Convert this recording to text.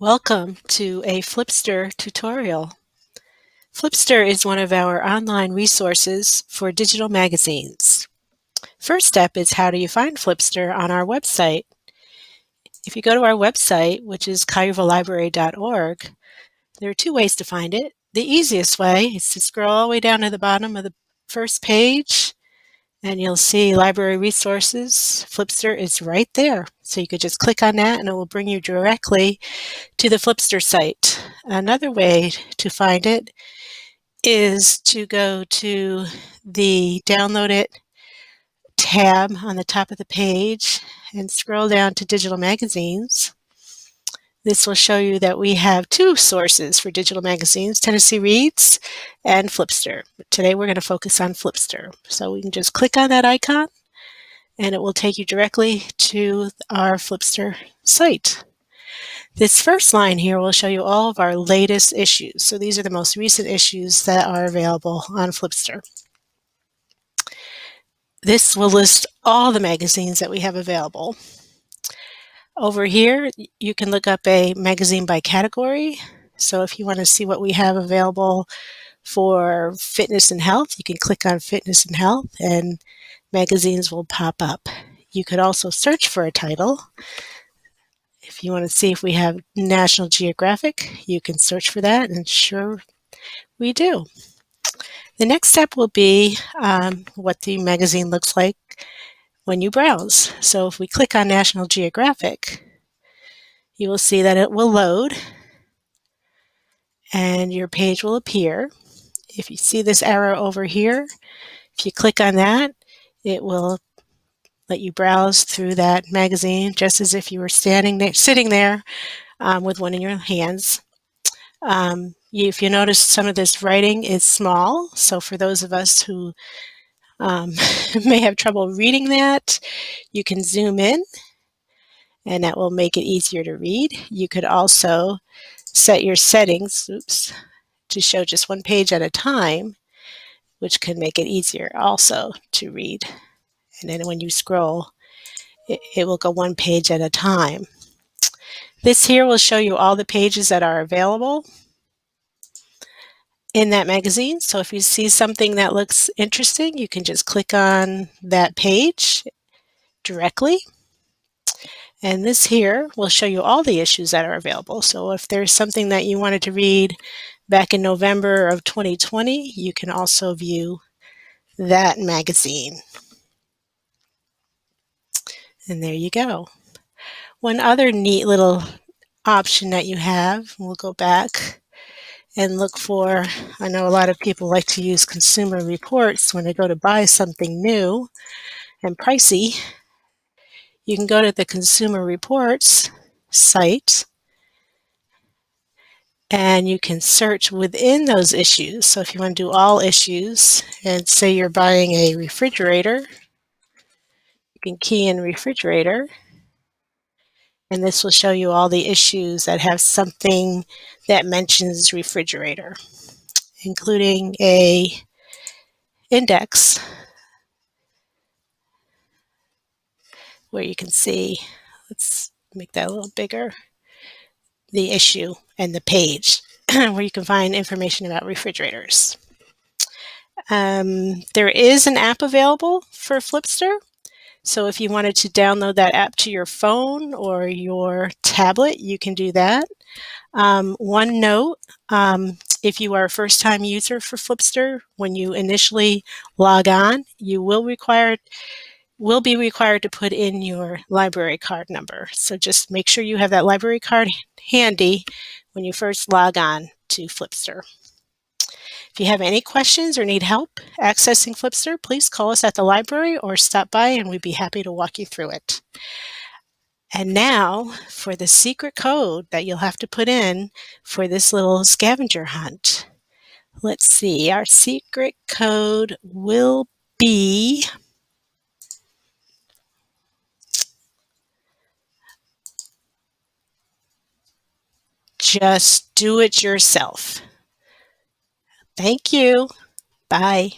Welcome to a Flipster tutorial. Flipster is one of our online resources for digital magazines. First step is, how do you find Flipster on our website? If you go to our website, which is cuyervillelibrary.org, there are two ways to find it. The easiest way is to scroll all the way down to the bottom of the first page, and you'll see library resources. Flipster is right there. So you could just click on that and it will bring you directly to the Flipster site. Another way to find it is to go to the Download It tab on the top of the page and scroll down to Digital Magazines. This will show you that we have two sources for digital magazines, Tennessee Reads and Flipster. But today we're going to focus on Flipster. So we can just click on that icon and it will take you directly to our Flipster site. This first line here will show you all of our latest issues. So these are the most recent issues that are available on Flipster. This will list all the magazines that we have available. Over here, you can look up a magazine by category. So if you want to see what we have available for fitness and health, you can click on fitness and health and magazines will pop up. You could also search for a title. If you want to see if we have National Geographic, you can search for that, and sure we do. The next step will be what the magazine looks like when you browse. So if we click on National Geographic, you will see that it will load and your page will appear. If you see this arrow over here, if you click on that, it will let you browse through that magazine just as if you were sitting there with one in your hands. If you notice, some of this writing is small, so for those of us who may have trouble reading that, you can zoom in and that will make it easier to read. You could also set your settings to show just one page at a time, which can make it easier also to read. And then when you scroll, it will go one page at a time. This here will show you all the pages that are available in that magazine. So if you see something that looks interesting, you can just click on that page directly. And this here will show you all the issues that are available. So if there's something that you wanted to read back in November of 2020, you can also view that magazine. And there you go. One other neat little option that you have, we'll go back and look for, I know a lot of people like to use consumer reports when they go to buy something new and pricey. You can go to the Consumer Reports site and you can search within those issues. So if you want to do all issues and say you're buying a refrigerator, you can key in refrigerator and this will show you all the issues that have something that mentions refrigerator, including a index where you can see, let's make that a little bigger, the issue and the page where you can find information about refrigerators. There is an app available for Flipster. So if you wanted to download that app to your phone or your tablet, you can do that. One note, if you are a first-time user for Flipster, when you initially log on, you will be required to put in your library card number. So just make sure you have that library card handy when you first log on to Flipster. If you have any questions or need help accessing Flipster, please call us at the library or stop by and we'd be happy to walk you through it. And now for the secret code that you'll have to put in for this little scavenger hunt. Let's see, our secret code will be just do it yourself. Thank you. Bye.